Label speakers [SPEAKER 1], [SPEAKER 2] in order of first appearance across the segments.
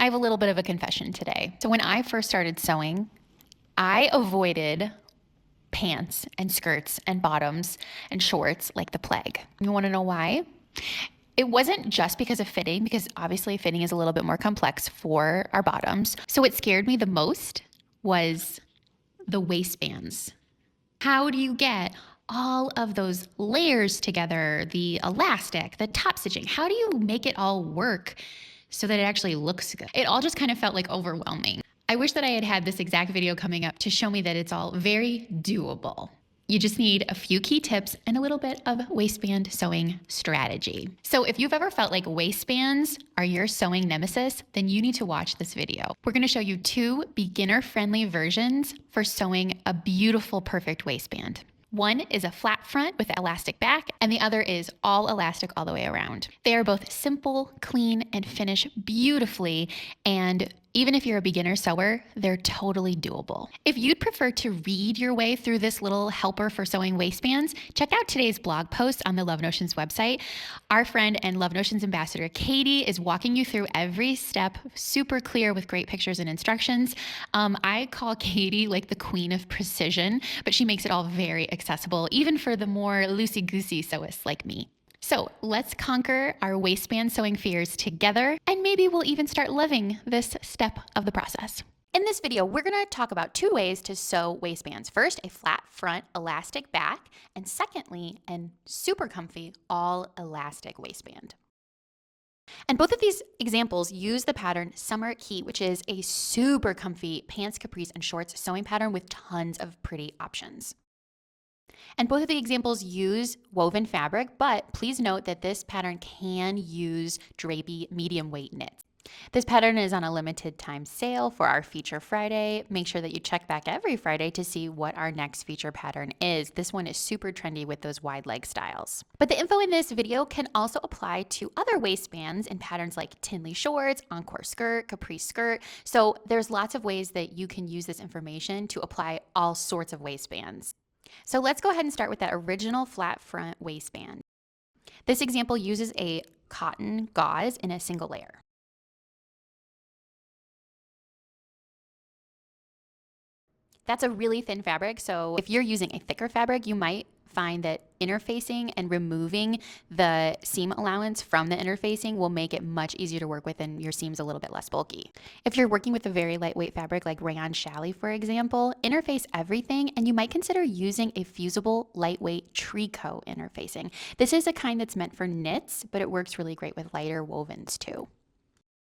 [SPEAKER 1] I have a little bit of a confession today. So when I first started sewing, I avoided pants and skirts and bottoms and shorts like the plague. You want to know why? It wasn't just because of fitting, because obviously fitting is a little bit more complex for our bottoms. So what scared me the most was the waistbands. How do you get all of those layers together, the elastic, the top stitching? How do you make it all work so that it actually looks good? It all just kind of felt like overwhelming. I wish that I had had this exact video coming up to show me that it's all very doable. You just need a few key tips and a little bit of waistband sewing strategy. So if you've ever felt like waistbands are your sewing nemesis, then you need to watch this video. We're gonna show you 2 beginner-friendly versions for sewing a beautiful, perfect waistband. One is a flat front with elastic back, and the other is all elastic all the way around. They are both simple, clean, and finish beautifully, and even if you're a beginner sewer, they're totally doable. If you'd prefer to read your way through this little helper for sewing waistbands, check out today's blog post on the Love Notions website. Our friend and Love Notions ambassador, Katie, is walking you through every step, super clear with great pictures and instructions. I call Katie like the queen of precision, but she makes it all very accessible, even for the more loosey-goosey sewists like me. So let's conquer our waistband sewing fears together, and maybe we'll even start loving this step of the process. In this video, we're going to talk about 2 ways to sew waistbands. First, a flat front elastic back, and secondly, an super comfy all elastic waistband. And both of these examples use the pattern Summer Caye, which is a super comfy pants, capris, and shorts sewing pattern with tons of pretty options. And both of the examples use woven fabric, but please note that this pattern can use drapey medium weight knits. This pattern is on a limited time sale for our Feature Friday. Make sure that you check back every Friday to see what our next feature pattern is. This one is super trendy with those wide leg styles. But the info in this video can also apply to other waistbands in patterns like Tinley shorts, Encore Skirt, Caprice Skirt. So there's lots of ways that you can use this information to apply all sorts of waistbands. So let's go ahead and start with that original flat front waistband. This example uses a cotton gauze in a single layer. That's a really thin fabric, so if you're using a thicker fabric, you might find that interfacing and removing the seam allowance from the interfacing will make it much easier to work with and your seam's a little bit less bulky. If you're working with a very lightweight fabric like rayon challis, for example, interface everything, and you might consider using a fusible lightweight tricot interfacing. This is a kind that's meant for knits, but it works really great with lighter wovens too.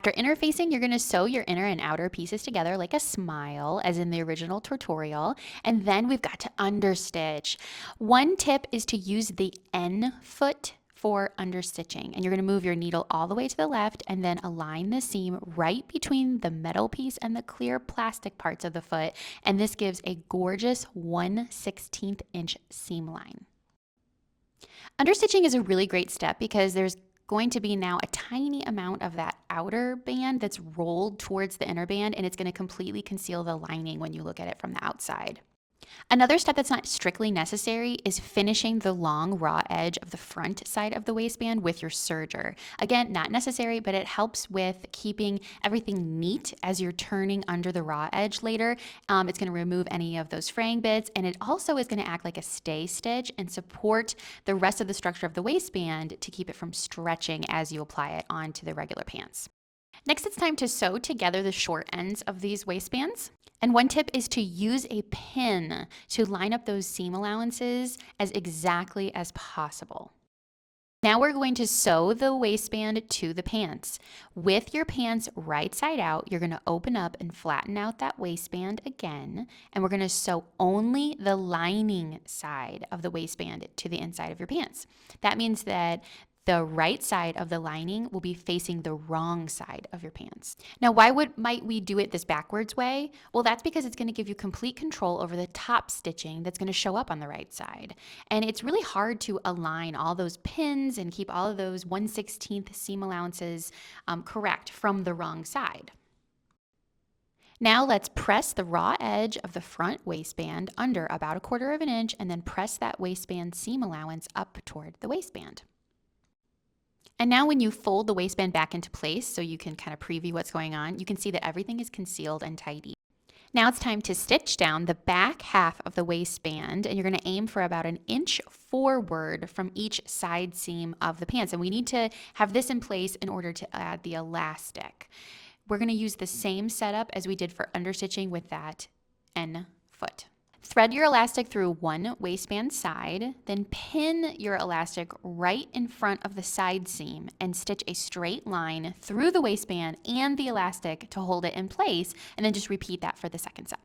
[SPEAKER 1] After interfacing, you're going to sew your inner and outer pieces together like a smile, as in the original tutorial, and then we've got to understitch. One tip is to use the N foot for understitching, and you're going to move your needle all the way to the left and then align the seam right between the metal piece and the clear plastic parts of the foot, and this gives a gorgeous 1/16 inch seam line. Understitching is a really great step because there's going to be now a tiny amount of that outer band that's rolled towards the inner band, and it's going to completely conceal the lining when you look at it from the outside. Another step that's not strictly necessary is finishing the long raw edge of the front side of the waistband with your serger. Again, not necessary, but it helps with keeping everything neat as you're turning under the raw edge later. It's going to remove any of those fraying bits, and it also is going to act like a stay stitch and support the rest of the structure of the waistband to keep it from stretching as you apply it onto the regular pants. Next, it's time to sew together the short ends of these waistbands. And one tip is to use a pin to line up those seam allowances as exactly as possible. Now we're going to sew the waistband to the pants. With your pants right side out, you're going to open up and flatten out that waistband again, and we're going to sew only the lining side of the waistband to the inside of your pants. That means that the right side of the lining will be facing the wrong side of your pants. Now, why might we do it this backwards way? Well, that's because it's going to give you complete control over the top stitching that's going to show up on the right side. And it's really hard to align all those pins and keep all of those 1/16 seam allowances correct from the wrong side. Now let's press the raw edge of the front waistband under about 1/4 inch and then press that waistband seam allowance up toward the waistband. And now when you fold the waistband back into place so you can kind of preview what's going on, you can see that everything is concealed and tidy. Now it's time to stitch down the back half of the waistband, and you're going to aim for about an inch forward from each side seam of the pants. And we need to have this in place in order to add the elastic. We're going to use the same setup as we did for understitching with that end foot. Thread your elastic through one waistband side, then pin your elastic right in front of the side seam and stitch a straight line through the waistband and the elastic to hold it in place, and then just repeat that for the second side.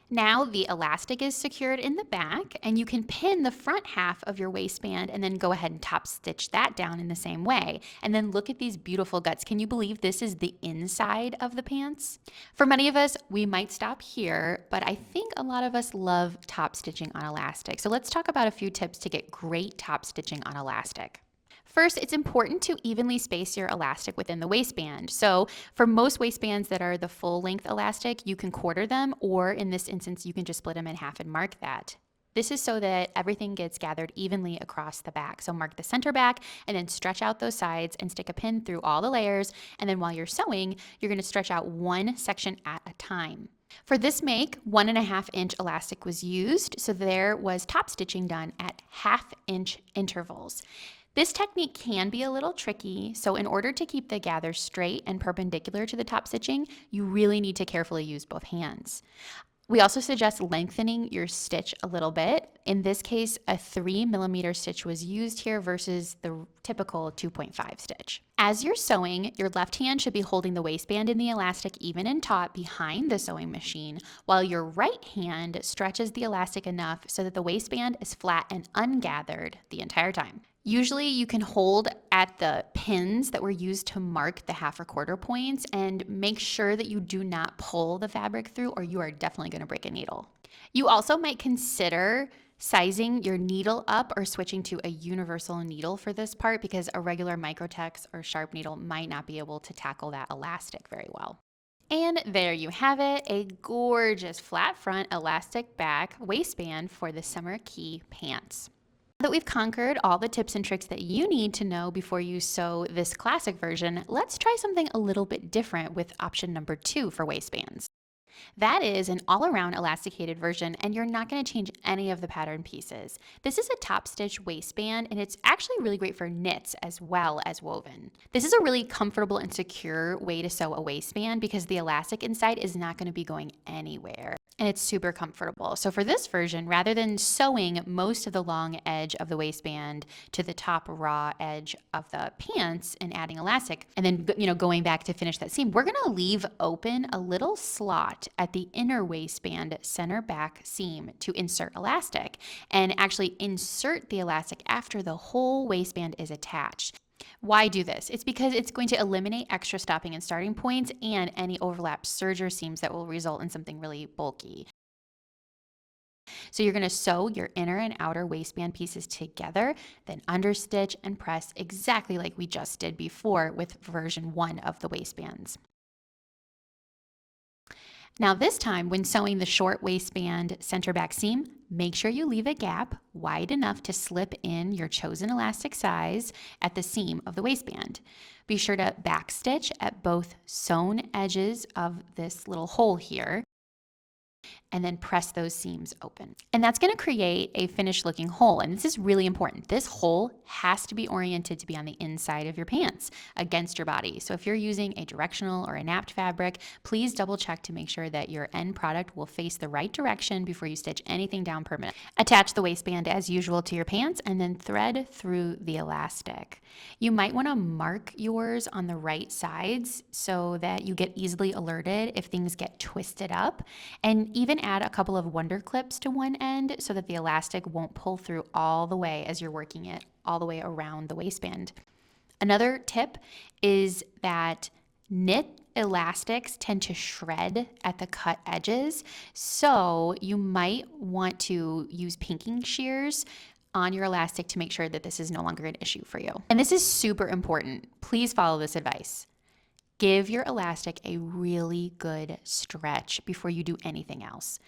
[SPEAKER 1] Now the elastic is secured in the back, and you can pin the front half of your waistband and then go ahead and top stitch that down in the same way. And then look at these beautiful guts. Can you believe this is the inside of the pants? For many of us, we might stop here, but I think a lot of us love top stitching on elastic. So let's talk about a few tips to get great top stitching on elastic. First, it's important to evenly space your elastic within the waistband. So for most waistbands that are the full length elastic, you can quarter them, or in this instance, you can just split them in half and mark that. This is so that everything gets gathered evenly across the back. So mark the center back and then stretch out those sides and stick a pin through all the layers. And then while you're sewing, you're going to stretch out one section at a time. For this make, 1.5 inch elastic was used. So there was top stitching done at 1/2 inch intervals. This technique can be a little tricky, so in order to keep the gather straight and perpendicular to the top stitching, you really need to carefully use both hands. We also suggest lengthening your stitch a little bit. In this case, a 3mm stitch was used here versus the typical 2.5 stitch. As you're sewing, your left hand should be holding the waistband and the elastic even and taut behind the sewing machine, while your right hand stretches the elastic enough so that the waistband is flat and ungathered the entire time. Usually you can hold at the pins that were used to mark the 1/2 or 1/4 points, and make sure that you do not pull the fabric through or you are definitely going to break a needle. You also might consider sizing your needle up or switching to a universal needle for this part, because a regular microtex or sharp needle might not be able to tackle that elastic very well. And there you have it, a gorgeous flat front elastic back waistband for the Summer Caye pants. Now that we've conquered all the tips and tricks that you need to know before you sew this classic version, let's try something a little bit different with option number 2 for waistbands. That is an all-around elasticated version, and you're not going to change any of the pattern pieces. This is a top stitch waistband, and it's actually really great for knits as well as woven. This is a really comfortable and secure way to sew a waistband because the elastic inside is not going to be going anywhere, and it's super comfortable. So for this version, rather than sewing most of the long edge of the waistband to the top raw edge of the pants and adding elastic, and then going back to finish that seam, we're going to leave open a little slot at the inner waistband center back seam to insert elastic, and actually insert the elastic after the whole waistband is attached. Why do this? It's because it's going to eliminate extra stopping and starting points and any overlap serger seams that will result in something really bulky. So you're going to sew your inner and outer waistband pieces together, then understitch and press exactly like we just did before with version 1 of the waistbands. Now this time, when sewing the short waistband center back seam, make sure you leave a gap wide enough to slip in your chosen elastic size at the seam of the waistband. Be sure to backstitch at both sewn edges of this little hole here, and then press those seams open. And that's going to create a finished looking hole. And this is really important. This hole has to be oriented to be on the inside of your pants against your body. So if you're using a directional or a napped fabric, please double check to make sure that your end product will face the right direction before you stitch anything down permanently. Attach the waistband as usual to your pants and then thread through the elastic. You might want to mark yours on the right sides so that you get easily alerted if things get twisted up, and even add a couple of wonder clips to one end so that the elastic won't pull through all the way as you're working it all the way around the waistband. Another tip is that knit elastics tend to shred at the cut edges, so you might want to use pinking shears on your elastic to make sure that this is no longer an issue for you. And this is super important. Please follow this advice. Give your elastic a really good stretch before you do anything else.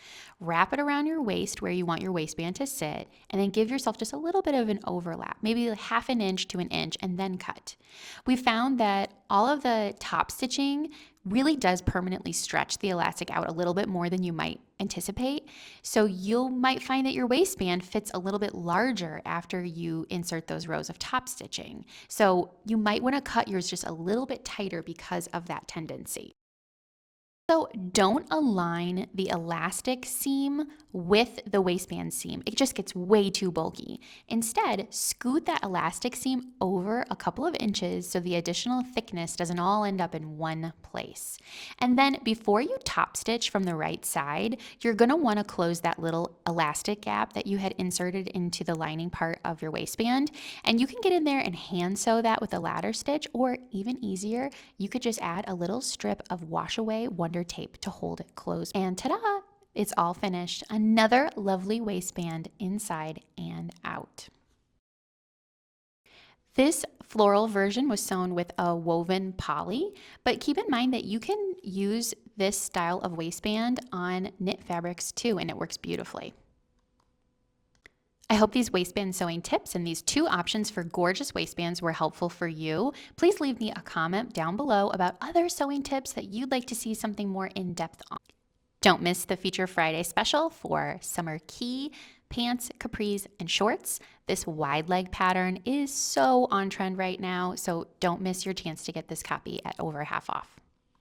[SPEAKER 1] Wrap it around your waist where you want your waistband to sit, and then give yourself just a little bit of an overlap, maybe like half an inch to an inch, and then cut. We found that all of the top stitching really does permanently stretch the elastic out a little bit more than you might anticipate. So you might find that your waistband fits a little bit larger after you insert those rows of top stitching. So you might want to cut yours just a little bit tighter because of that tendency. So don't align the elastic seam with the waistband seam. It just gets way too bulky. Instead, scoot that elastic seam over a couple of inches so the additional thickness doesn't all end up in one place. And then before you top stitch from the right side, you're gonna wanna close that little elastic gap that you had inserted into the lining part of your waistband. And you can get in there and hand sew that with a ladder stitch, or even easier, you could just add a little strip of wash away Wonder Tape to hold it closed. And ta-da! It's all finished. Another lovely waistband inside and out. This floral version was sewn with a woven poly, but keep in mind that you can use this style of waistband on knit fabrics too, and it works beautifully. I hope these waistband sewing tips and these 2 options for gorgeous waistbands were helpful for you. Please leave me a comment down below about other sewing tips that you'd like to see something more in-depth on. Don't miss the Feature Friday special for Summer Caye pants, capris, and shorts. This wide leg pattern is so on trend right now, so don't miss your chance to get this copy at over half off.